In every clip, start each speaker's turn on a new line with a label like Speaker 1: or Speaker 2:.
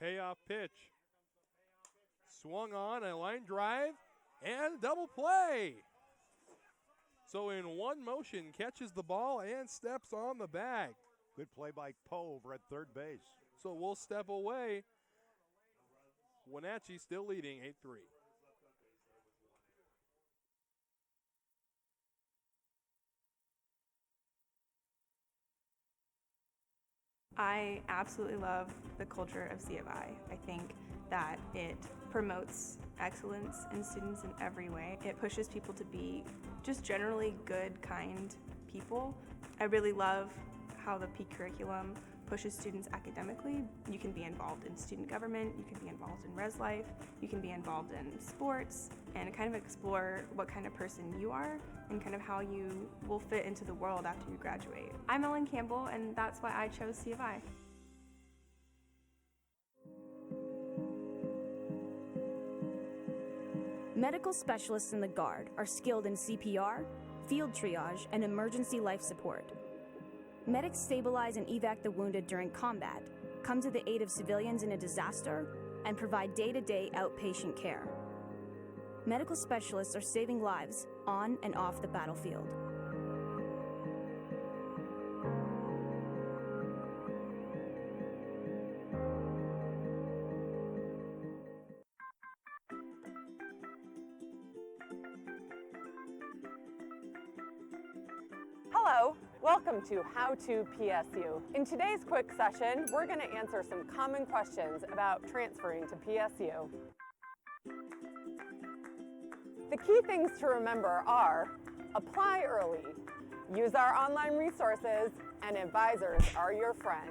Speaker 1: Payoff pitch. Swung on a line drive and double play. So in one motion, catches the ball and steps on the bag.
Speaker 2: Good play by Poe over at third base.
Speaker 1: So we'll step away. Wentachee still leading 8-3.
Speaker 3: I absolutely love the culture of C of I. I think that it promotes excellence in students in every way. It pushes people to be just generally good, kind people. I really love how the P curriculum pushes students academically. You can be involved in student government, you can be involved in res life, you can be involved in sports, and kind of explore what kind of person you are and kind of how you will fit into the world after you graduate. I'm Ellen Campbell, and that's why I chose C of I.
Speaker 4: Medical specialists in the Guard are skilled in CPR, field triage, and emergency life support. Medics stabilize and evac the wounded during combat, come to the aid of civilians in a disaster, and provide day-to-day outpatient care. Medical specialists are saving lives on and off the battlefield.
Speaker 5: Hello, welcome to How to PSU. In today's quick session, we're going to answer some common questions about transferring to PSU. The key things to remember are: apply early, use our online resources, and advisors are your friend.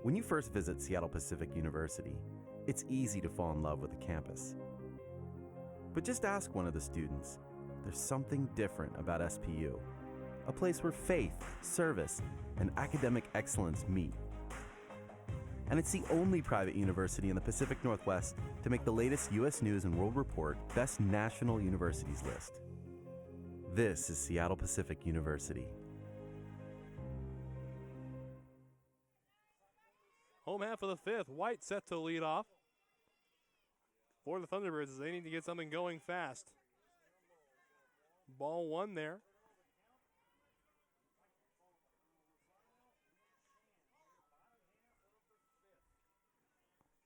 Speaker 6: When you first visit Seattle Pacific University, it's easy to fall in love with the campus. But just ask one of the students. There's something different about SPU, a place where faith, service, and academic excellence meet. And it's the only private university in the Pacific Northwest to make the latest U.S. News and World Report Best National Universities list. This is Seattle Pacific University.
Speaker 1: Home half of the fifth. White set to lead off for the Thunderbirds as they need to get something going fast. Ball one there.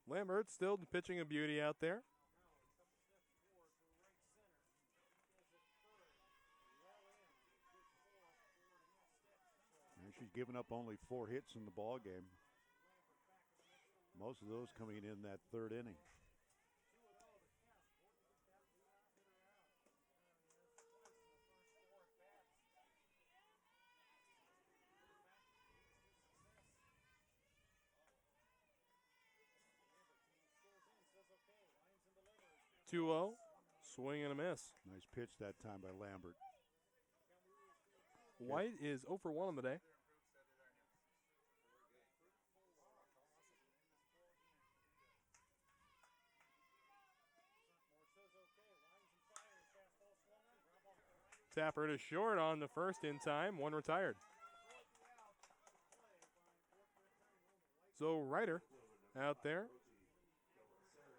Speaker 1: Lambert still pitching a beauty out there.
Speaker 2: And she's given up only 4 hits in the ball game. Most of those coming in that third inning.
Speaker 1: Two-0, swing and a miss.
Speaker 2: Nice pitch that time by Lambert.
Speaker 1: White is 0 for 1 on the day. Tapper to short on the first in time, one retired. So Ryder out there.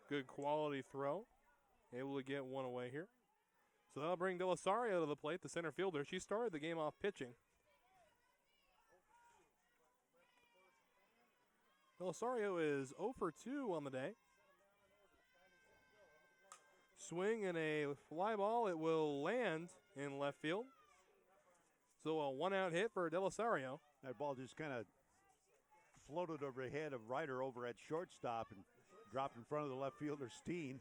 Speaker 1: Good quality throw. Able to get one away here. So that'll bring Delasario to the plate, the center fielder. She started the game off pitching. Delasario is 0 for 2 on the day. Swing and a fly ball. It will land in left field. So a one-out hit for Delasario.
Speaker 2: That ball just kind of floated over the head of Ryder over at shortstop and dropped in front of the left fielder, Steen.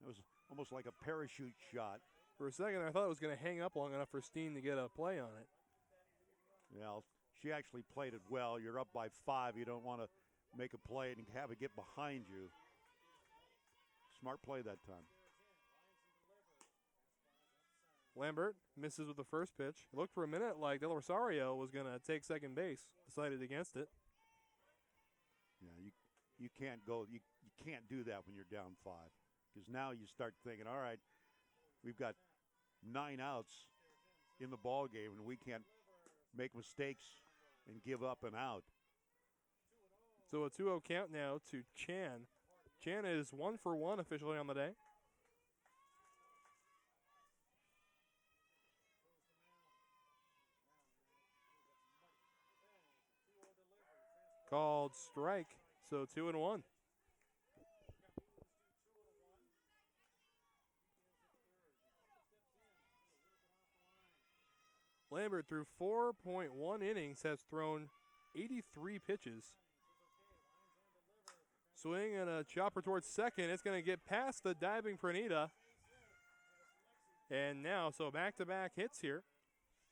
Speaker 2: It was almost like a parachute shot.
Speaker 1: For a second, I thought it was going to hang up long enough for Steen to get a play on it.
Speaker 2: Well, she actually played it well. You're up by 5. You don't want to make a play and have it get behind you. Smart play that time.
Speaker 1: Lambert misses with the first pitch. It looked for a minute like Del Rosario was going to take second base. Decided against it.
Speaker 2: Yeah, you can't go. You can't do that when you're down 5. Because now you start thinking, all right, we've got 9 outs in the ball game, and we can't make mistakes and give up an out.
Speaker 1: So a 2-0 count now to Chan. Chan is 1 for 1 officially on the day. Called strike, so 2-1. Lambert, through 4.1 innings, has thrown 83 pitches. Swing and a chopper towards second. It's going to get past the diving Pranita. And now, so back-to-back hits here.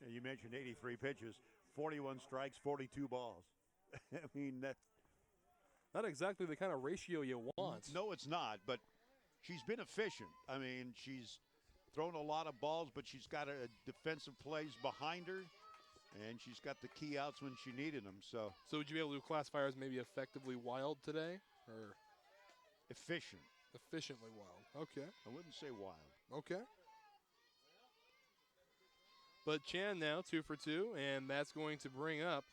Speaker 2: Yeah, you mentioned 83 pitches, 41 strikes, 42 balls. I mean, that's
Speaker 1: not exactly the kind of ratio you want.
Speaker 2: No, it's not, but she's been efficient. I mean, she's thrown a lot of balls, but she's got a defensive plays behind her, and she's got the key outs when she needed them. So
Speaker 1: would you be able to classify her as maybe effectively wild today? Or
Speaker 2: efficient.
Speaker 1: Efficiently wild. Okay.
Speaker 2: I wouldn't say wild.
Speaker 1: Okay. But Chan now 2 for 2, and that's going to bring up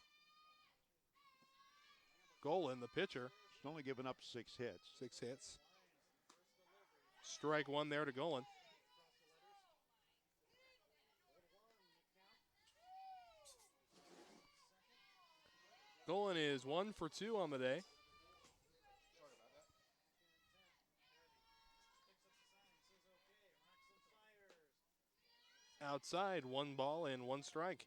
Speaker 1: Golan, the pitcher.
Speaker 2: She's only given up 6 hits.
Speaker 1: 6 hits. Strike 1 there to Golan. Golan is 1 for 2 on the day. Outside, 1 ball and 1 strike.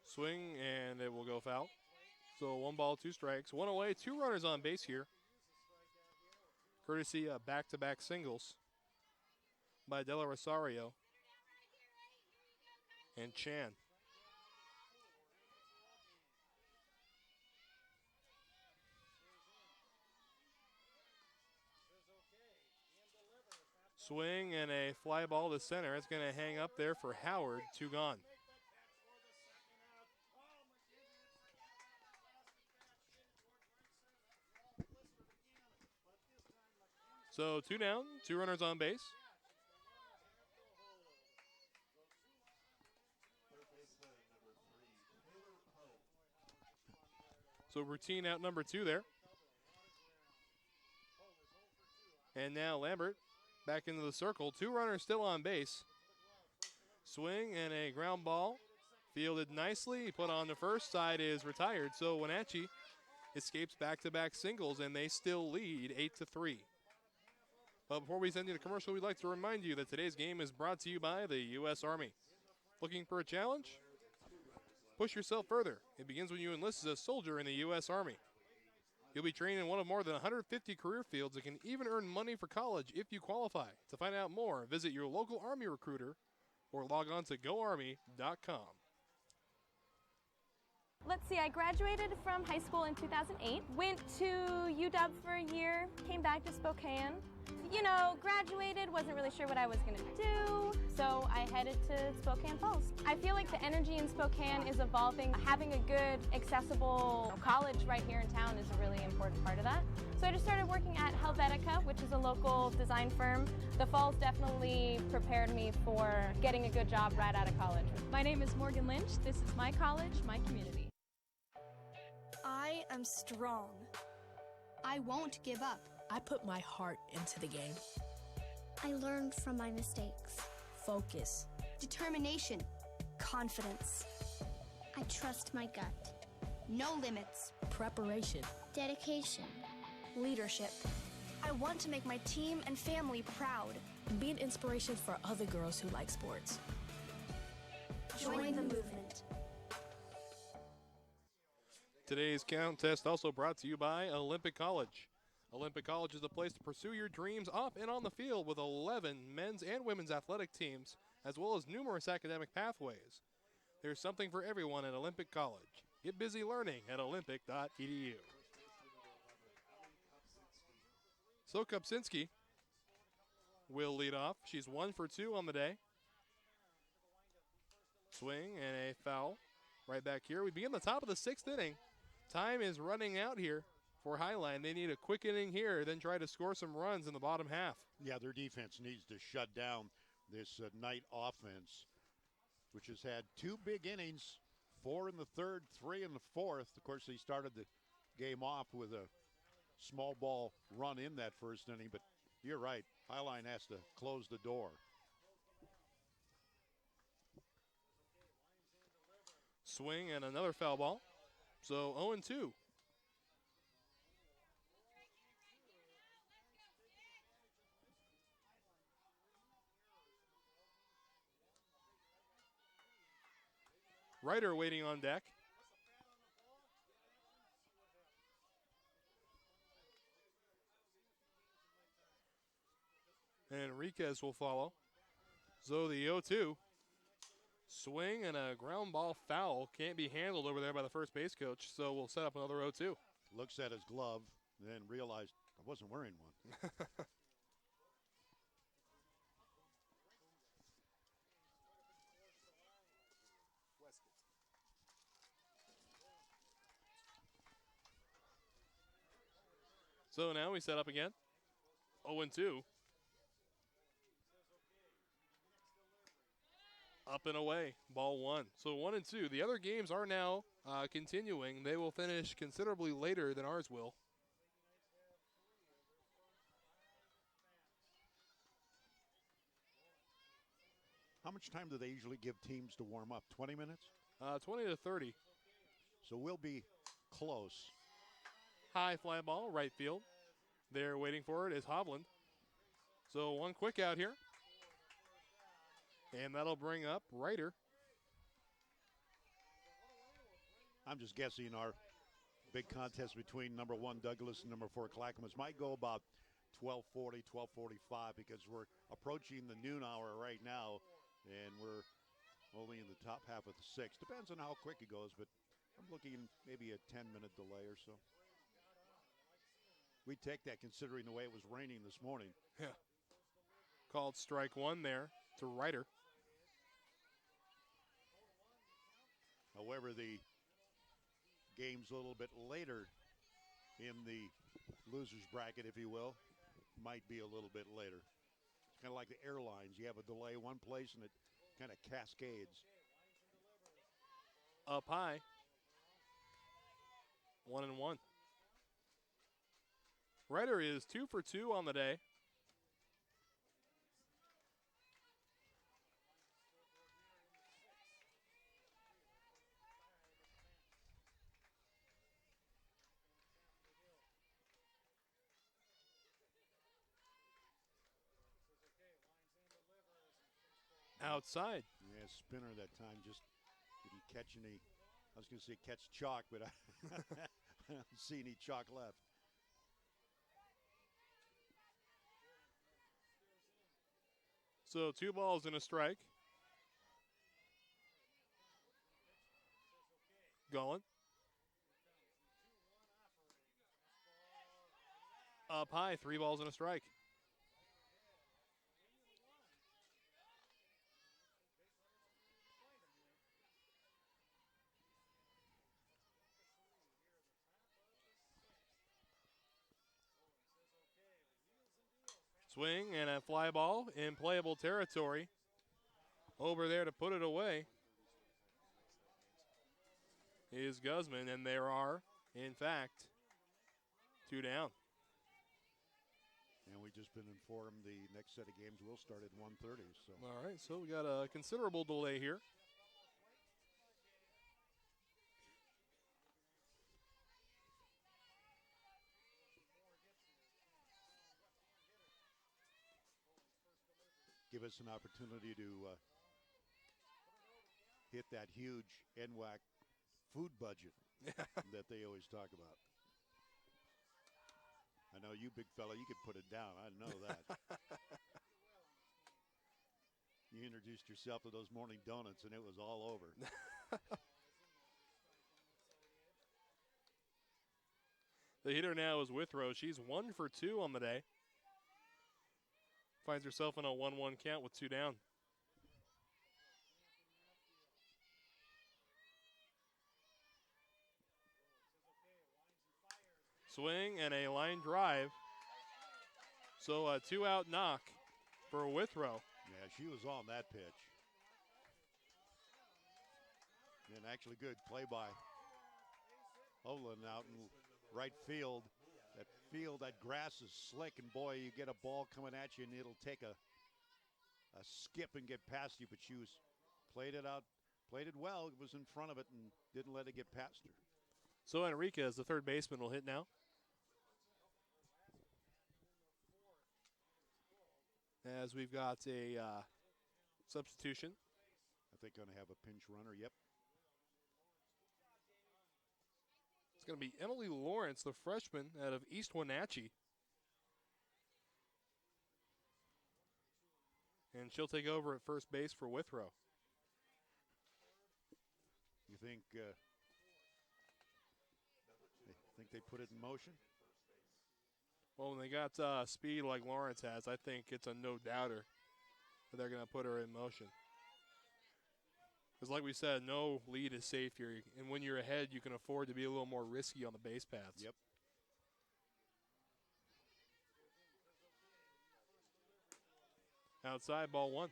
Speaker 1: Swing, and it will go foul. So 1 ball, 2 strikes. 1 away, 2 runners on base here. Courtesy of back-to-back singles by Della Rosario and Chan. Swing and a fly ball to center. It's going to hang up there for Howard. 2 gone. So 2 down, 2 runners on base. So routine out number 2 there. And now Lambert back into the circle. 2 runners still on base. Swing and a ground ball. Fielded nicely. Put on the first side is retired. So Wentachee escapes back-to-back singles, and they still lead 8-3. But before we send you to commercial, we'd like to remind you that today's game is brought to you by the U.S. Army. Looking for a challenge? Push yourself further. It begins when you enlist as a soldier in the U.S. Army. You'll be trained in one of more than 150 career fields and can even earn money for college if you qualify. To find out more, visit your local Army recruiter or log on to goarmy.com.
Speaker 7: Let's see, I graduated from high school in 2008, went to UW for a year, came back to Spokane. You know, graduated, wasn't really sure what I was going to do, so I headed to Spokane Falls. I feel like the energy in Spokane is evolving. Having a good, accessible college right here in town is a really important part of that. So I just started working at Helvetica, which is a local design firm. The Falls definitely prepared me for getting a good job right out of college.
Speaker 8: My name is Morgan Lynch. This is my college, my community.
Speaker 9: I am strong. I won't give up.
Speaker 10: I put my heart into the game.
Speaker 11: I learned from my mistakes.
Speaker 10: Focus.
Speaker 9: Determination. Confidence.
Speaker 11: I trust my gut.
Speaker 9: No limits.
Speaker 10: Preparation.
Speaker 11: Dedication.
Speaker 9: Leadership. I want to make my team and family proud.
Speaker 10: Be an inspiration for other girls who like sports.
Speaker 9: Join the movement.
Speaker 1: Today's contest also brought to you by Olympic College. Olympic College is the place to pursue your dreams off and on the field with 11 men's and women's athletic teams, as well as numerous academic pathways. There's something for everyone at Olympic College. Get busy learning at olympic.edu. So Kopczynski will lead off. She's 1 for 2 on the day. Swing and a foul right back here. We begin the top of the 6th inning. time is running out here for Highline. They need a quick inning here, then try to score some runs in the bottom half.
Speaker 2: Yeah, their defense needs to shut down this Knight offense, which has had 2 big innings, 4 in the third, 3 in the fourth. Of course, they started the game off with a small ball run in that first inning, but you're right. Highline has to close the door.
Speaker 1: Swing and another foul ball. So 0-2. Ryder waiting on deck. And Enriquez will follow. So the 0-2. Swing and a ground ball foul. Can't be handled over there by the first base coach, so we'll set up another 0-2.
Speaker 2: Looks at his glove, then realized I wasn't wearing one.
Speaker 1: So now we set up again. 0-2. Up and away, ball 1. So 1-2. The other games are now continuing. They will finish considerably later than ours will.
Speaker 2: How much time do they usually give teams to warm up? 20 minutes?
Speaker 1: 20 to 30.
Speaker 2: So we'll be close.
Speaker 1: High fly ball, right field. There waiting for it is Hovland. So one quick out here. And that'll bring up Ryder.
Speaker 2: I'm just guessing our big contest between number 1 Douglas and number 4 Clackamas might go about 12:40, 12:45 because we're approaching the noon hour right now, and we're only in the top half of the 6th. Depends on how quick it goes, but I'm looking maybe a 10-minute delay or so. We take that considering the way it was raining this morning.
Speaker 1: Yeah. Called strike 1 there to Ryder.
Speaker 2: However, the game's a little bit later in the loser's bracket, if you will, might be a little bit later. It's kind of like the airlines. You have a delay one place and it kind of cascades.
Speaker 1: Up high. 1-1. Ryder is 2 for 2 on the day. Outside.
Speaker 2: Yeah, spinner that time just didn't catch any. I was going to say catch chalk, but I don't see any chalk left.
Speaker 1: So 2 balls and a strike. Going. Up high, 3 balls and a strike. Swing and a fly ball in playable territory. Over there to put it away is Guzman, and there are, in fact, 2 down.
Speaker 2: And we've just been informed the next set of games will start at 1:30. So.
Speaker 1: All right, so we got a considerable delay here.
Speaker 2: Give us an opportunity to hit that huge NWAC food budget that they always talk about. I know you, big fella, you could put it down. I know that. You introduced yourself to those morning donuts, and it was all over.
Speaker 1: The hitter now is Withrow. She's 1 for 2 on the day. Finds herself in a 1-1 count with 2 down. Swing and a line drive. So a 2-out knock for Withrow.
Speaker 2: Yeah, she was on that pitch. And actually good play by Olin out in right field. That grass is slick, and boy, you get a ball coming at you, and it'll take a skip and get past you. But she played it out, played it well. It was in front of it and didn't let it get past her.
Speaker 1: So Enrique, as the third baseman, will hit now. As we've got a substitution.
Speaker 2: I think going to have a pinch runner. Yep.
Speaker 1: It's going to be Emily Lawrence, the freshman out of East Wentachee. And she'll take over at first base for Withrow.
Speaker 2: You think they put it in motion?
Speaker 1: Well, when they got speed like Lawrence has, I think it's a no-doubter that they're going to put her in motion. Because like we said, no lead is safe here. And when you're ahead, you can afford to be a little more risky on the base paths.
Speaker 2: Yep.
Speaker 1: Outside, ball one.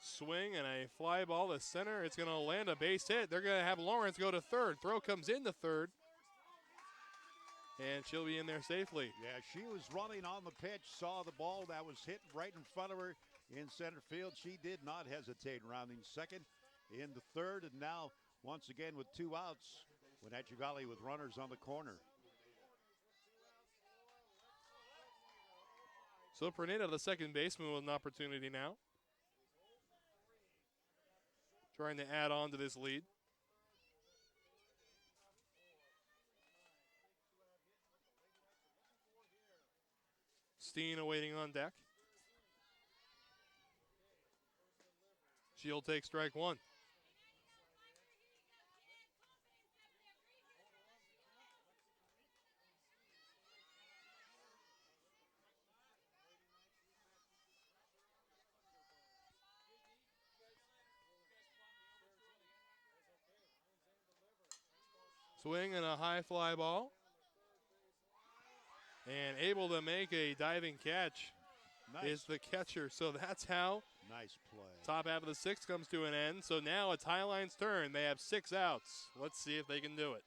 Speaker 1: Swing and a fly ball to center. It's going to land a base hit. They're going to have Lawrence go to third. Throw comes into third. And she'll be in there safely.
Speaker 2: Yeah, she was running on the pitch, saw the ball that was hit right in front of her in center field. She did not hesitate, rounding second into third. And now, once again, with 2 outs, Wentachee Valley with runners on the corner.
Speaker 1: So Pernita, the second baseman, with an opportunity now. Trying to add on to this lead. Steen awaiting on deck. She'll take strike one. Swing and a high fly ball. And able to make a diving catch is the catcher. So that's how
Speaker 2: nice play.
Speaker 1: Top half of the sixth comes to an end. So now it's Highline's turn. They have 6 outs. Let's see if they can do it.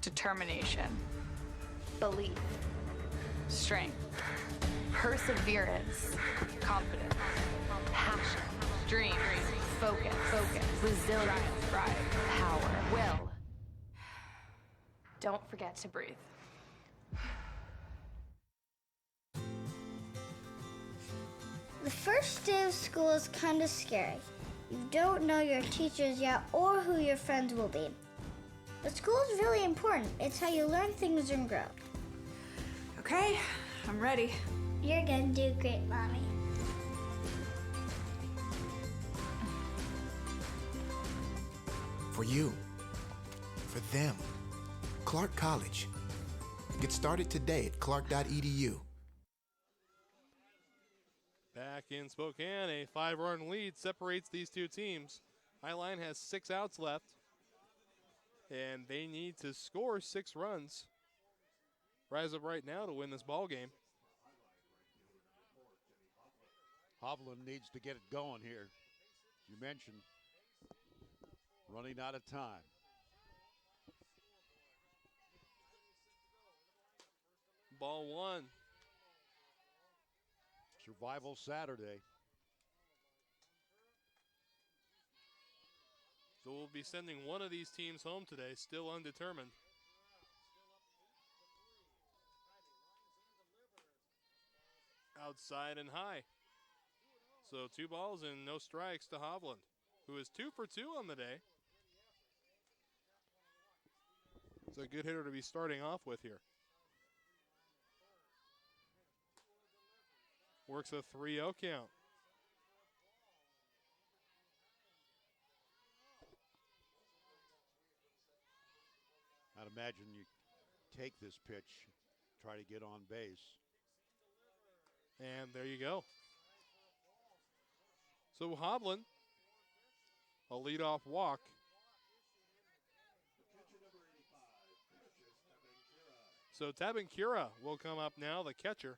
Speaker 12: Determination, belief, strength, perseverance, confidence, passion, dreams, focus, resilience, drive, power, will. Don't forget to breathe.
Speaker 11: The first day of school is kind of scary. You don't know your teachers yet or who your friends will be. But school is really important. It's how you learn things and grow.
Speaker 12: Okay, I'm ready.
Speaker 11: You're gonna do great, Mommy.
Speaker 13: For you, for them, Clark College. Get started today at clark.edu.
Speaker 1: Back in Spokane, a 5-run lead separates these two teams. Highline has 6 outs left, and they need to score 6 runs. Rise up right now to win this ball game.
Speaker 2: Hovland needs to get it going here. You mentioned running out of time.
Speaker 1: Ball 1.
Speaker 2: Survival Saturday.
Speaker 1: So we'll be sending one of these teams home today, still undetermined. Outside and high. So 2 balls and no strikes to Hovland, who is 2 for 2 on the day. It's a good hitter to be starting off with here. Works a 3-0 count.
Speaker 2: I'd imagine you take this pitch, try to get on base.
Speaker 1: And there you go. So Hovland, a leadoff walk. So Tabankura will come up now, the catcher.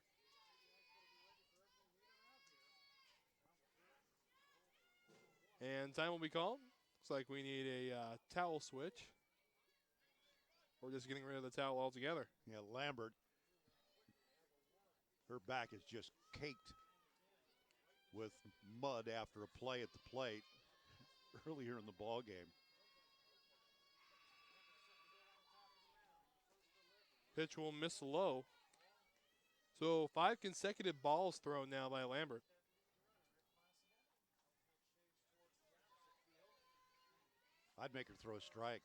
Speaker 1: And time will be called. Looks like we need a towel switch. We're just getting rid of the towel altogether.
Speaker 2: Yeah, Lambert, her back is just caked with mud after a play at the plate earlier in the ball game.
Speaker 1: Pitch will miss low. So 5 consecutive balls thrown now by Lambert.
Speaker 2: I'd make her throw a strike.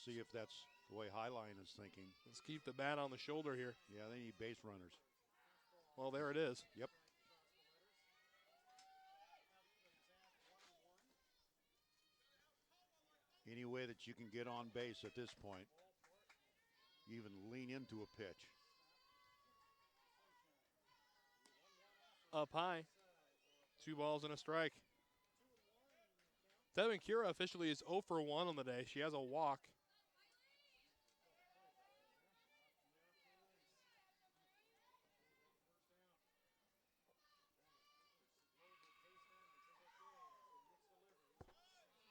Speaker 2: See if that's the way Highline is thinking.
Speaker 1: Let's keep the bat on the shoulder here.
Speaker 2: Yeah, they need base runners.
Speaker 1: Well, there it is.
Speaker 2: Yep. Any way that you can get on base at this point, even lean into a pitch.
Speaker 1: Up high. 2 balls and a strike. Tabankura officially is 0 for 1 on the day. She has a walk.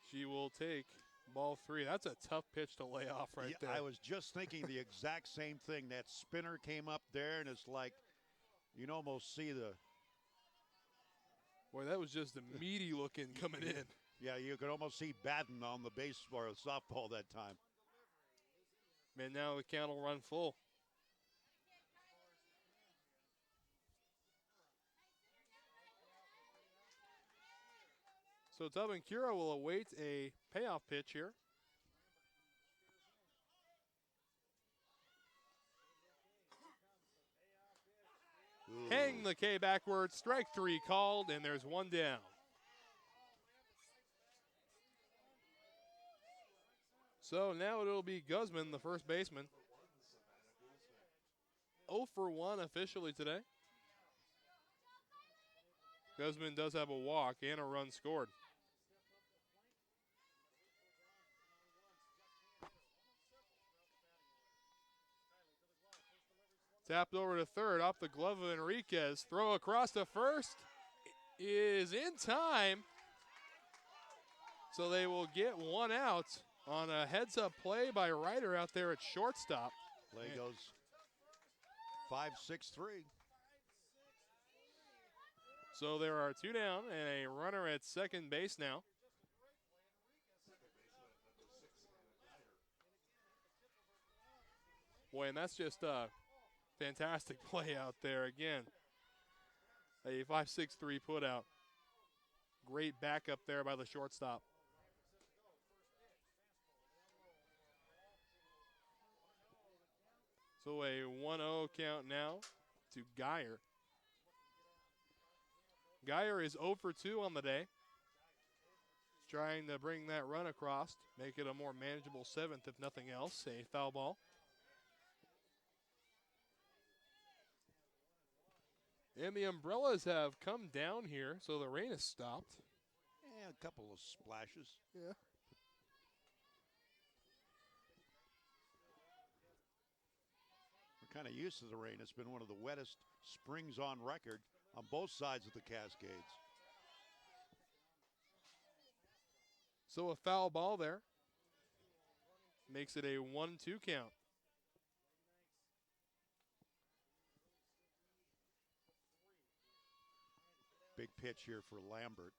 Speaker 1: She will take ball 3. That's a tough pitch to lay off right there.
Speaker 2: I was just thinking the exact same thing. That spinner came up there, and it's like you can almost see the.
Speaker 1: Boy, that was just a meaty looking coming in.
Speaker 2: Yeah, you could almost see Batten on the base or the softball that time.
Speaker 1: Man, now the count will run full. So Tabankura will await a payoff pitch here.
Speaker 2: Ooh.
Speaker 1: Hang the K backwards, strike 3 called, and there's 1 down. So now it'll be Guzman, the first baseman. 0 for 1 officially today. Guzman does have a walk and a run scored. Tapped over to third, off the glove of Enriquez. Throw across to first is in time. So they will get 1 out on a heads-up play by Ryder out there at shortstop.
Speaker 2: Play goes 5-6-3.
Speaker 1: So there are 2 down and a runner at second base now. Boy, and that's just a fantastic play out there again. A 5-6-3 put out. Great backup there by the shortstop. So a 1-0 count now to Geyer. Geyer is 0 for 2 on the day. Trying to bring that run across, make it a more manageable 7th if nothing else. A foul ball. And the umbrellas have come down here, so the rain has stopped.
Speaker 2: Yeah, a couple of splashes.
Speaker 1: Yeah.
Speaker 2: We're kind of used to the rain. It's been one of the wettest springs on record on both sides of the Cascades.
Speaker 1: So a foul ball there. Makes it a 1-2 count.
Speaker 2: Big pitch here for Lambert.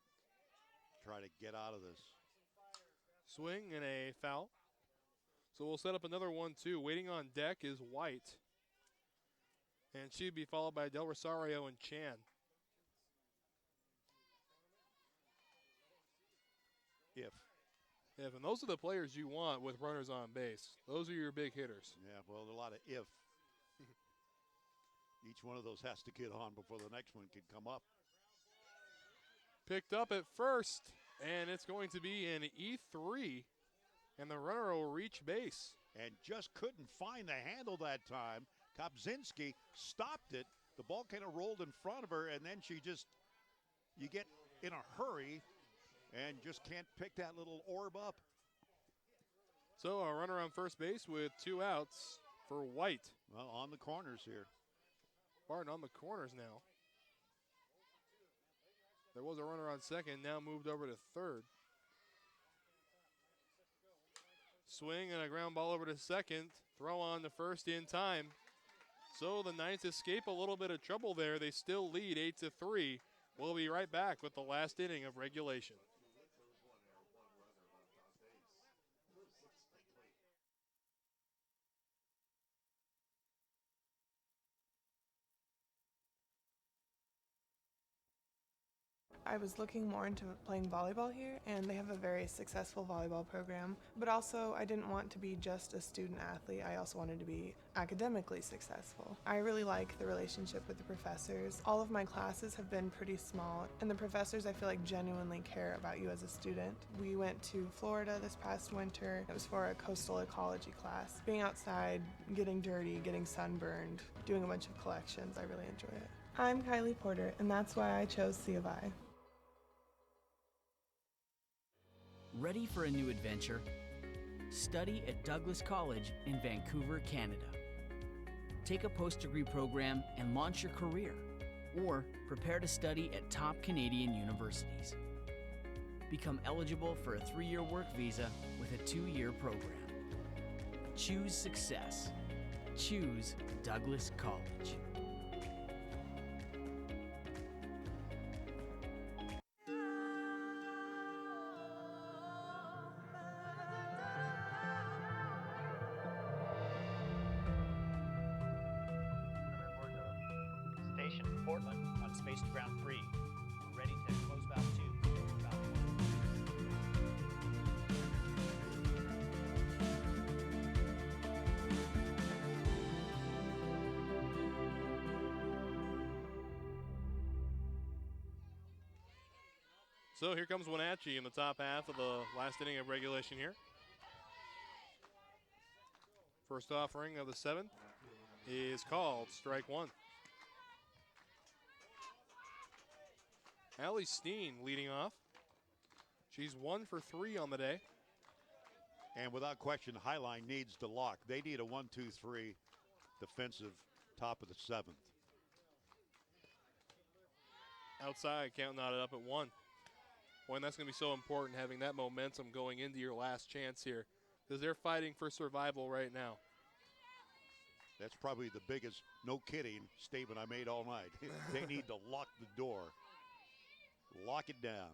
Speaker 2: Try to get out of this.
Speaker 1: Swing and a foul. So we'll set up another 1-2. Waiting on deck is White. And she'd be followed by Del Rosario and Chan. If, and those are the players you want with runners on base. Those are your big hitters.
Speaker 2: Yeah, well, a lot of if. Each one of those has to get on before the next one can come up.
Speaker 1: Picked up at first, and it's going to be an E3, and the runner will reach base.
Speaker 2: And just couldn't find the handle that time. Kopczynski stopped it. The ball kind of rolled in front of her, and then you get in a hurry and just can't pick that little orb up.
Speaker 1: So a runner on first base with 2 outs for White.
Speaker 2: Well, on the corners here.
Speaker 1: Barton on the corners now. There was a runner on second, now moved over to third. Swing and a ground ball over to second. Throw on to first in time. So the Knights escape a little bit of trouble there. They still lead 8-3. We'll be right back with the last inning of regulation.
Speaker 14: I was looking more into playing volleyball here, and they have a very successful volleyball program. But also, I didn't want to be just a student athlete. I also wanted to be academically successful. I really like the relationship with the professors. All of my classes have been pretty small, and the professors, I feel like, genuinely care about you as a student. We went to Florida this past winter. It was for a coastal ecology class. Being outside, getting dirty, getting sunburned, doing a bunch of collections, I really enjoy it. I'm Kylie Porter, and that's why I chose C of I.
Speaker 15: Ready for a new adventure? Study at Douglas College in Vancouver, Canada. Take a post-degree program and launch your career, or prepare to study at top Canadian universities. Become eligible for a 3-year work visa with a 2-year program. Choose success. Choose Douglas College.
Speaker 16: Station Portland on space to ground 3. We're ready to close valve 2. Valve 1.
Speaker 1: So here comes Wentachee in the top half of the last inning of regulation here. First offering of the 7th is called strike 1. Allie Steen leading off. She's 1 for 3 on the day.
Speaker 2: And without question, Highline needs to lock. They need a 1-2-3 defensive top of the 7th.
Speaker 1: Outside, count knotted up at 1. Boy, and that's going to be so important, having that momentum going into your last chance here, because they're fighting for survival right now.
Speaker 2: That's probably the biggest, no kidding, statement I made all night. They need to lock the door. Lock it down.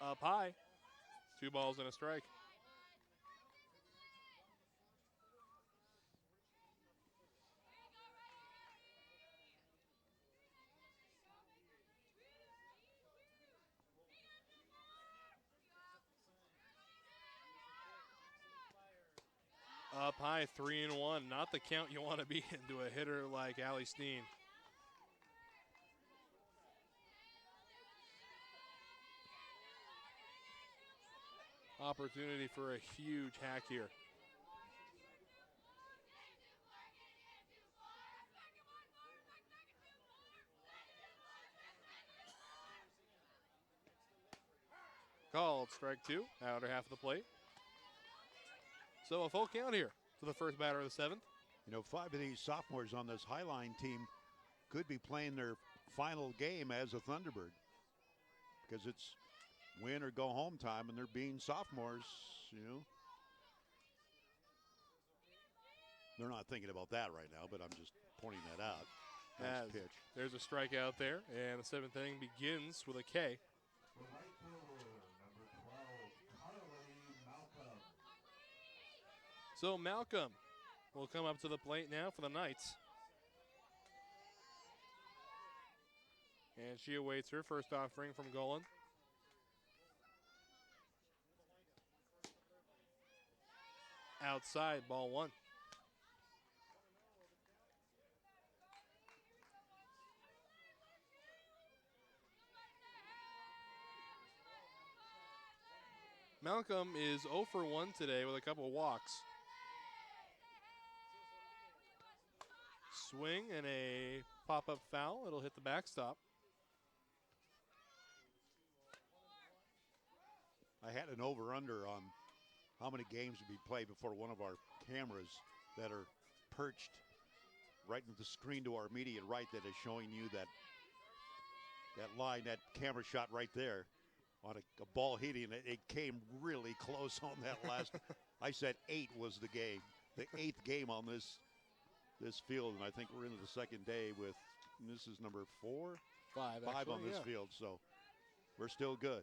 Speaker 1: Up high. 2 balls and a strike. Up high, 3-1. Not the count you want to be into a hitter like Allie Steen. Opportunity for a huge hack here. Called strike 2, outer half of the plate. So a full count here to the first batter of the 7th.
Speaker 2: You know, 5 of these sophomores on this Highline team could be playing their final game as a Thunderbird, because it's win or go home time, and they're being sophomores, you know. They're not thinking about that right now, but I'm just pointing that out. Nice pitch.
Speaker 1: There's a strikeout there, and the seventh inning begins with a K. So Malcolm will come up to the plate now for the Knights. And she awaits her first offering from Golan. Outside, ball one. Malcolm is 0 for 1 today with a couple of walks. Swing and a pop-up foul. It'll hit the backstop.
Speaker 2: I had an over-under on how many games would be played before one of our cameras that are perched right in the screen to our immediate right that is showing you that line, that camera shot right there on a ball hitting it. It came really close on that last. I said 8 was the game, the 8th game on this field, and I think we're into the second day with, this is number 4?
Speaker 1: 5
Speaker 2: on this field, so we're still good.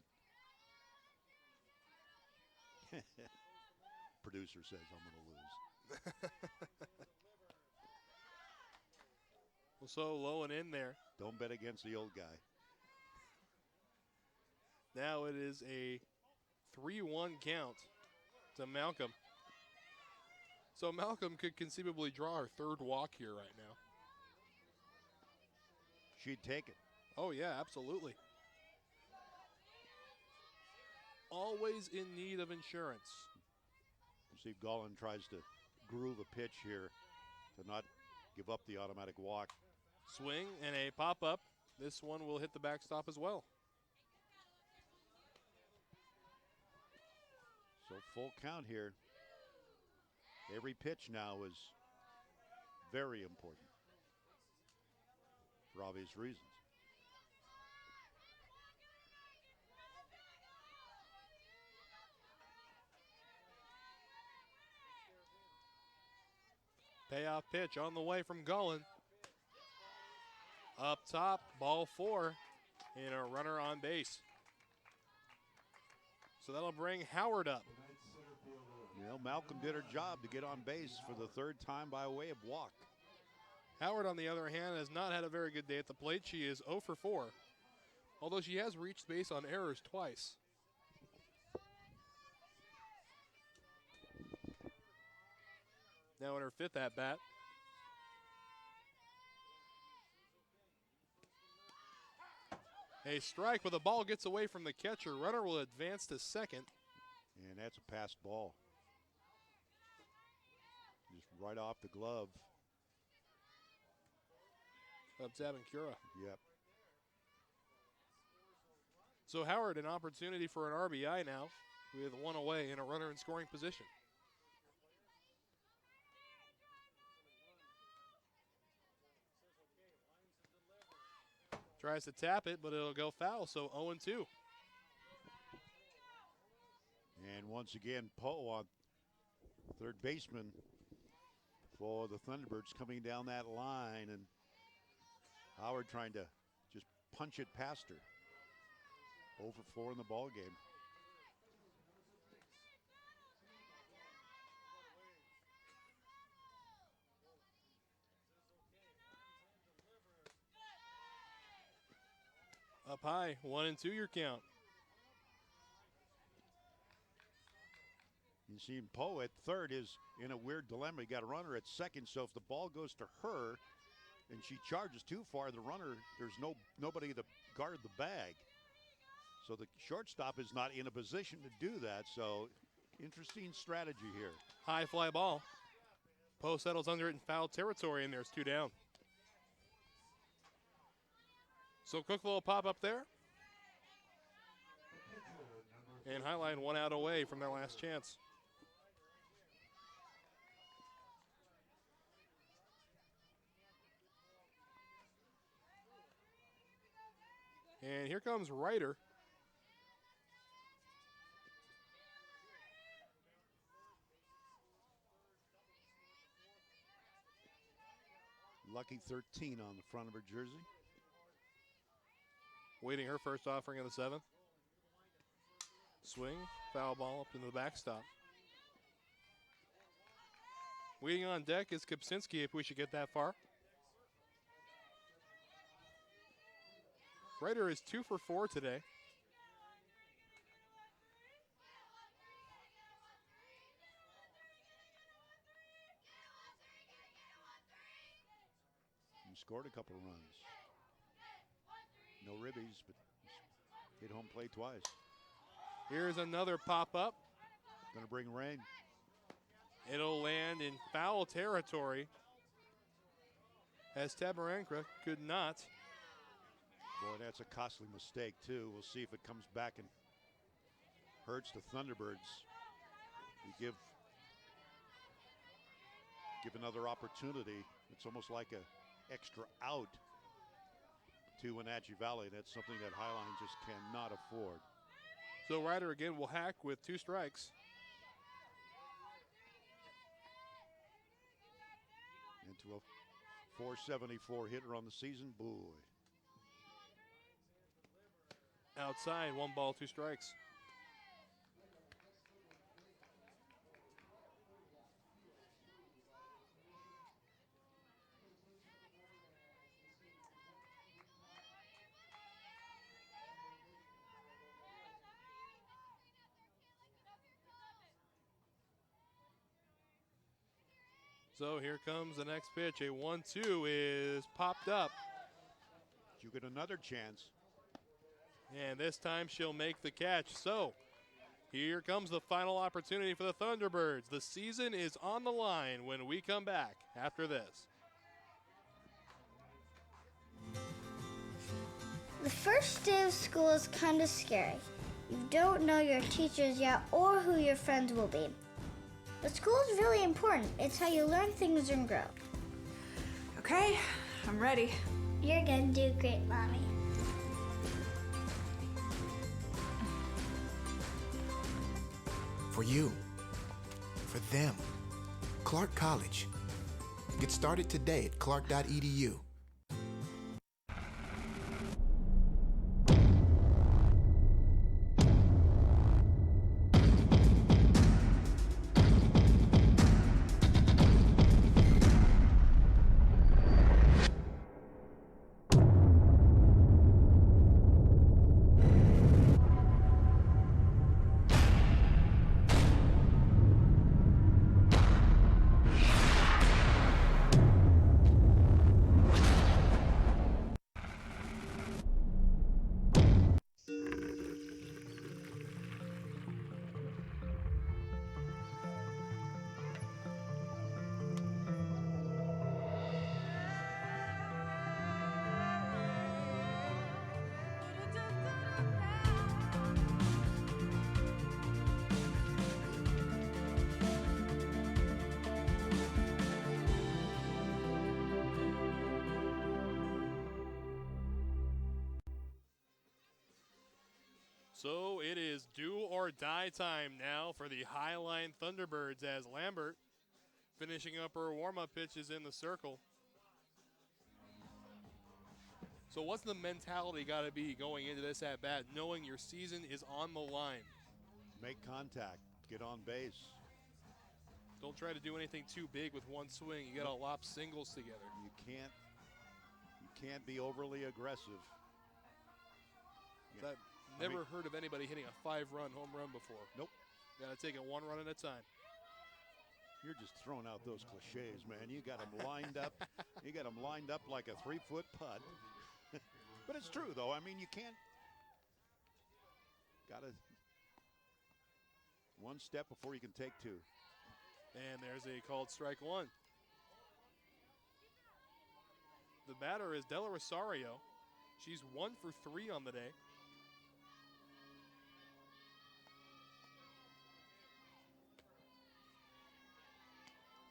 Speaker 2: Producer says I'm going to lose.
Speaker 1: Well, so low and in there.
Speaker 2: Don't bet against the old guy.
Speaker 1: Now it is a 3-1 count to Malcolm. So Malcolm could conceivably draw her third walk here right now.
Speaker 2: She'd take it.
Speaker 1: Oh, yeah, absolutely. Always in need of insurance.
Speaker 2: See, Golan tries to groove a pitch here to not give up the automatic walk.
Speaker 1: Swing and a pop-up. This one will hit the backstop as well.
Speaker 2: So full count here. Every pitch now is very important for obvious reasons.
Speaker 1: Payoff pitch on the way from Golan. Up top, ball 4, and a runner on base. So that'll bring Howard up.
Speaker 2: Well, Malcolm did her job to get on base for the third time by way of walk.
Speaker 1: Howard, on the other hand, has not had a very good day at the plate. She is 0 for 4, although she has reached base on errors twice. Now in her 5th at-bat. A strike, but the ball gets away from the catcher. Runner will advance to second.
Speaker 2: And that's a passed ball. Just right off the glove.
Speaker 1: Of Zabancura.
Speaker 2: Yep.
Speaker 1: So Howard, an opportunity for an RBI now with one away and a runner in scoring position. Tries to tap it, but it'll go foul, so 0-2.
Speaker 2: And once again, Poe on third baseman for the Thunderbirds coming down that line, and Howard trying to just punch it past her. 0 for 4 in the ball game.
Speaker 1: Up high, 1-2 your count.
Speaker 2: You see Poe at third is in a weird dilemma. He got a runner at second, so if the ball goes to her and she charges too far, the runner, there's nobody to guard the bag. So the shortstop is not in a position to do that, so interesting strategy here.
Speaker 1: High fly ball. Poe settles under it in foul territory, and there's 2 down. So quick little pop up there. And Highline 1 out away from their last chance. And here comes Ryder.
Speaker 2: lucky 13 on the front of her jersey.
Speaker 1: Waiting her first offering of the 7th. Swing, foul ball up into the backstop. Waiting on deck is Kopczynski if we should get that far. Ryder is 2 for 4 today.
Speaker 2: And scored a couple of runs. No ribbies, but hit home plate twice.
Speaker 1: Here's another pop-up.
Speaker 2: Going to bring rain.
Speaker 1: It'll land in foul territory as Tabaranka could not.
Speaker 2: Boy, that's a costly mistake, too. We'll see if it comes back and hurts the Thunderbirds. You give another opportunity. It's almost like a extra out to Wentachee Valley. That's something that Highline just cannot afford.
Speaker 1: So Ryder again will hack with 2 strikes.
Speaker 2: Into a 474 hitter on the season. Boy.
Speaker 1: Outside, 1 ball, 2 strikes. So here comes the next pitch. A 1-2 is popped up.
Speaker 2: You get another chance.
Speaker 1: And this time she'll make the catch. So here comes the final opportunity for the Thunderbirds. The season is on the line when we come back after this.
Speaker 11: The first day of school is kind of scary. You don't know your teachers yet or who your friends will be. But school is really important. It's how you learn things and grow.
Speaker 12: Okay, I'm ready.
Speaker 11: You're gonna do great, Mommy.
Speaker 13: For you, for them, Clark College. Get started today at clark.edu.
Speaker 1: So it is do or die time now for the Highline Thunderbirds as Lambert finishing up her warm-up pitches in the circle. So what's the mentality got to be going into this at-bat, knowing your season is on the line?
Speaker 2: Make contact, get on base.
Speaker 1: Don't try to do anything too big with one swing. You got to lop singles together.
Speaker 2: You can't be overly aggressive.
Speaker 1: I've never heard of anybody hitting a 5-run home run before.
Speaker 2: Nope.
Speaker 1: Got to take it 1 run at a time.
Speaker 2: You're just throwing out those cliches, man. You got them lined up. You got them lined up like a 3-foot putt. But it's true, though. I mean, you can't. Got to one step before you can take 2.
Speaker 1: And there's a called strike 1. The batter is Della Rosario. She's 1 for 3 on the day.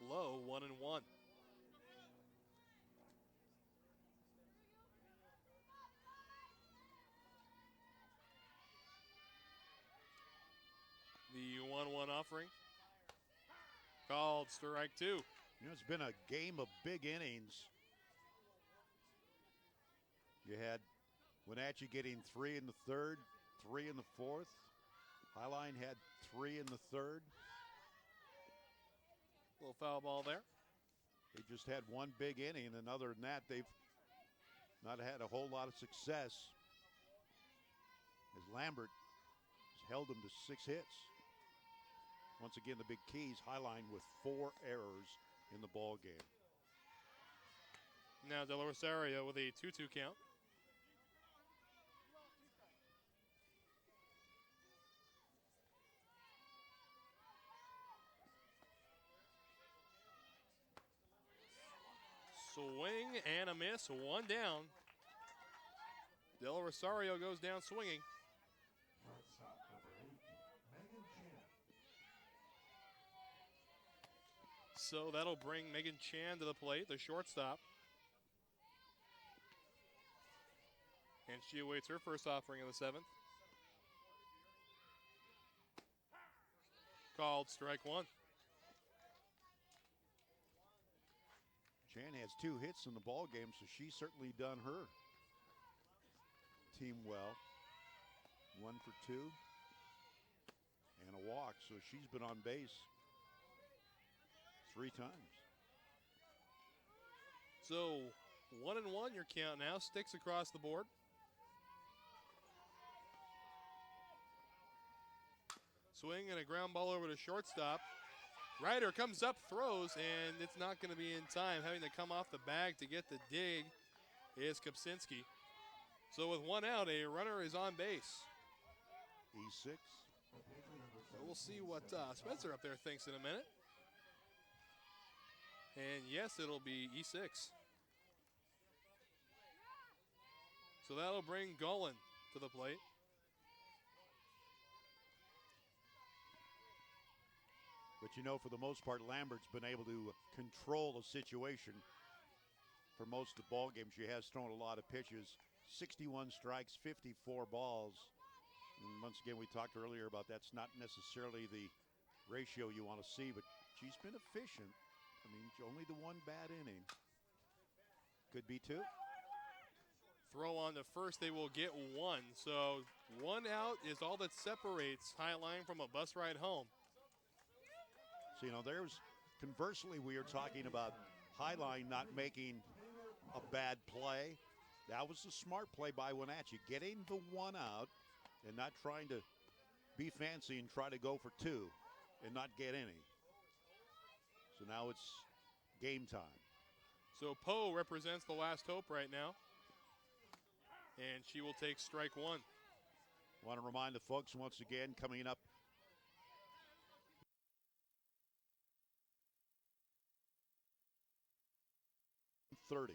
Speaker 1: Low, 1-1. The 1-1 offering. Called strike 2.
Speaker 2: You know, it's been a game of big innings You had Wentachee getting 3 in the third, 3 in the fourth. Highline had 3 in the third.
Speaker 1: Little foul ball there.
Speaker 2: They just had one big inning, and other than that, they've not had a whole lot of success. As Lambert has held them to 6 hits. Once again, the big keys, Highline with 4 errors in the ball game.
Speaker 1: Now Del Rosario with a 2-2 count. Swing and a miss, 1 down. Del Rosario goes down swinging. So that'll bring Megan Chan to the plate, the shortstop. And she awaits her first offering of the 7th. Called strike 1.
Speaker 2: Chan has 2 hits in the ball game, so she's certainly done her team well. 1 for 2 and a walk, so she's been on base 3 times.
Speaker 1: So 1-1 your count now, sticks across the board. Swing and a ground ball over to shortstop. Ryder comes up, throws, and it's not going to be in time. Having to come off the bag to get the dig is Kopczynski. So with 1 out, a runner is on base.
Speaker 2: E6.
Speaker 1: So we'll see what Spencer up there thinks in a minute. And yes, it'll be E6. So that'll bring Golan to the plate.
Speaker 2: But you know, for the most part, Lambert's been able to control the situation for most of the ball games. She has thrown a lot of pitches, 61 strikes, 54 balls. And once again, we talked earlier about that's not necessarily the ratio you want to see, but she's been efficient. I mean, only the 1 bad inning. Could be 2.
Speaker 1: Throw on to first, they will get 1. So 1 out is all that separates Highline from a bus ride home.
Speaker 2: So, you know, conversely, we are talking about Highline not making a bad play. That was a smart play by Wentachee, getting the 1 out and not trying to be fancy and try to go for 2 and not get any. So now it's game time.
Speaker 1: So Poe represents the last hope right now. And she will take strike 1.
Speaker 2: Want to remind the folks once again, coming up 30.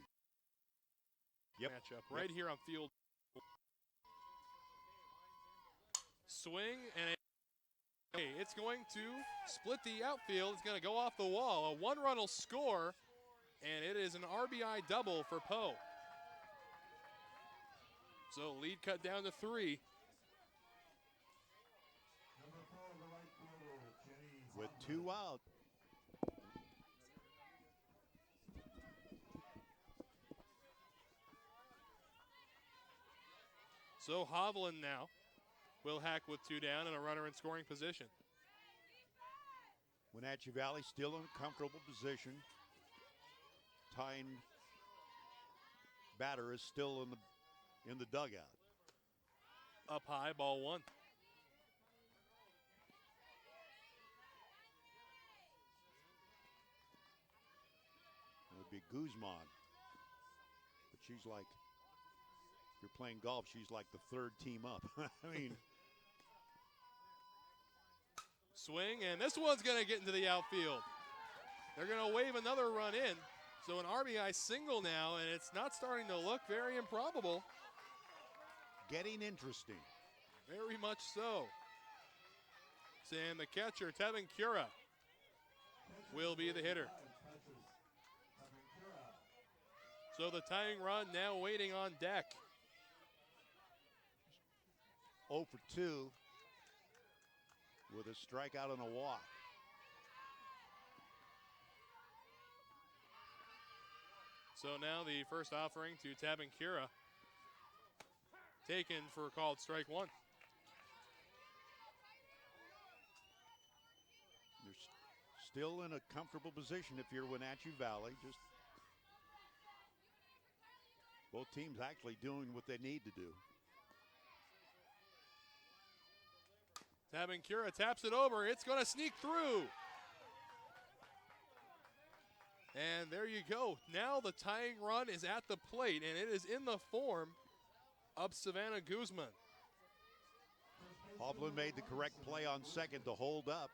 Speaker 2: Yep.
Speaker 1: Matchup right here on field. Swing and it's going to split the outfield. It's going to go off the wall. A 1 run will score, and it is an RBI double for Poe. So lead cut down to 3.
Speaker 2: With 2 out.
Speaker 1: So Hovland now will hack with 2 down and a runner in scoring position.
Speaker 2: Wenatchee Valley still in a comfortable position. Tying batter is still in the dugout.
Speaker 1: Up high, ball 1.
Speaker 2: It would be Guzman. But she's like, if you're playing golf, she's like the 3rd team up. I mean.
Speaker 1: Swing, and this one's going to get into the outfield. They're going to wave another run in. So an RBI single now, and it's not starting to look very improbable.
Speaker 2: Getting interesting.
Speaker 1: Very much so. And the catcher, Tevin Cura, will be the hitter. So the tying run now waiting on deck.
Speaker 2: 0 for 2 with a strikeout and a walk.
Speaker 1: So now the first offering to Tevin Cura taken for called strike one.
Speaker 2: You're still in a comfortable position if you're Wentachee Valley. Just both teams actually doing what they need to do.
Speaker 1: Tabankura taps it over. It's going to sneak through. And there you go. Now the tying run is at the plate, and it is in the form of Savannah Guzman.
Speaker 2: Hovland made the correct play on second to hold up.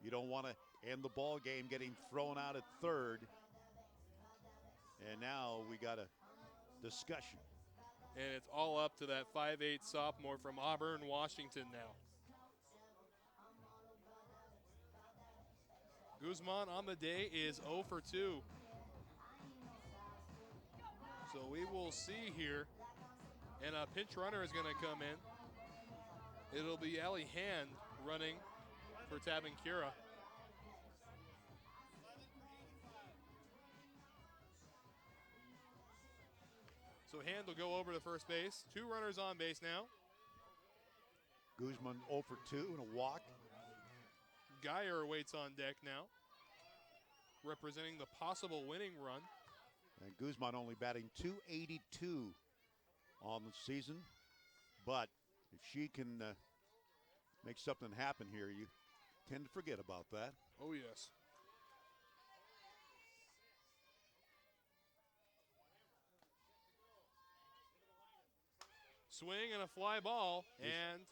Speaker 2: You don't want to end the ball game getting thrown out at third. And now we got a discussion.
Speaker 1: And it's all up to that 5'8" sophomore from Auburn, Washington now. Guzman on the day is 0 for 2. So we will see here. And a pinch runner is going to come in. It'll be Allie Hand running for Tabankura. So Hand will go over to first base. 2 runners on base now.
Speaker 2: Guzman 0 for 2 and a walk.
Speaker 1: Geyer waits on deck now, representing the possible winning run.
Speaker 2: And Guzman only batting .282 on the season. But if she can make something happen here, you tend to forget about that.
Speaker 1: Oh, yes. Swing and a fly ball, and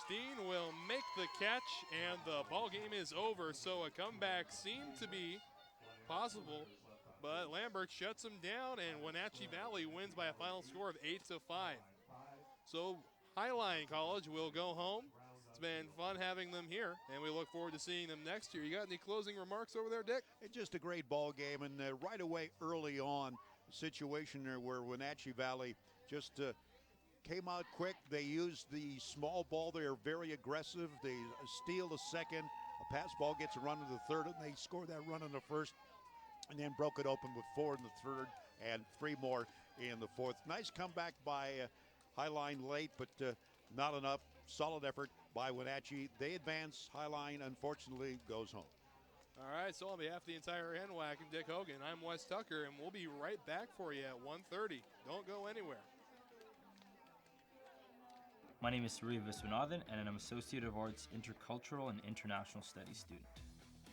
Speaker 1: Steen will make the catch, and the ball game is over. So a comeback seemed to be possible, but Lambert shuts him down, and Wentachee Valley wins by a final score of 8-5. So Highline College will go home. It's been fun having them here, and we look forward to seeing them next year. You got any closing remarks over there, Dick?
Speaker 2: It's just a great ball game, and right away early on, a situation there where Wentachee Valley just came out quick. They used the small ball. They are very aggressive. They steal the second. A pass ball gets a run in the third, and they score that run in the first, and then broke it open with 4 in the third and 3 more in the fourth. Nice comeback by Highline late, but not enough. Solid effort by Wentachee. They advance. Highline, unfortunately, goes home.
Speaker 1: All right, so on behalf of the entire NWAC and Dick Hogan, I'm Wes Tucker, and we'll be right back for you at 1:30. Don't go anywhere.
Speaker 17: My name is Surya Viswanathan, and I'm an Associate of Arts Intercultural and International Studies student.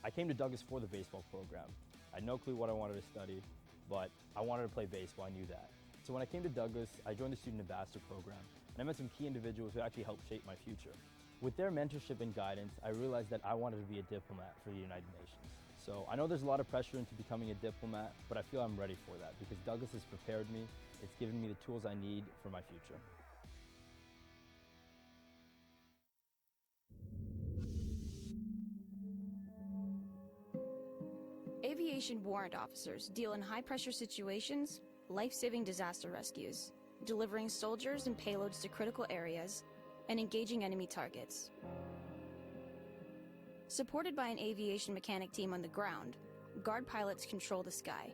Speaker 18: I came to Douglas for the baseball program. I had no clue what I wanted to study, but I wanted to play baseball, I knew that. So when I came to Douglas, I joined the Student Ambassador program, and I met some key individuals who actually helped shape my future. With their mentorship and guidance, I realized that I wanted to be a diplomat for the United Nations. So I know there's a lot of pressure into becoming a diplomat, but I feel I'm ready for that because Douglas has prepared me. It's given me the tools I need for my future.
Speaker 4: Aviation warrant officers deal in high-pressure situations, life-saving disaster rescues, delivering soldiers and payloads to critical areas, and engaging enemy targets. Supported by an aviation mechanic team on the ground, guard pilots control the sky.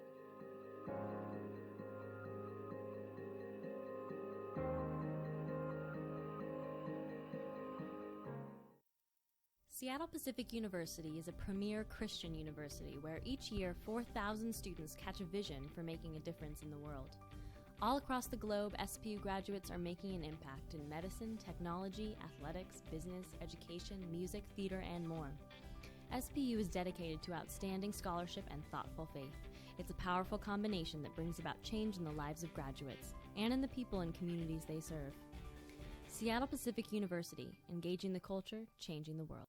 Speaker 19: Seattle Pacific University is a premier Christian university where each year 4,000 students catch a vision for making a difference in the world. All across the globe, SPU graduates are making an impact in medicine, technology, athletics, business, education, music, theater, and more. SPU is dedicated to outstanding scholarship and thoughtful faith. It's a powerful combination that brings about change in the lives of graduates and in the people and communities they serve. Seattle Pacific University, engaging the culture, changing the world.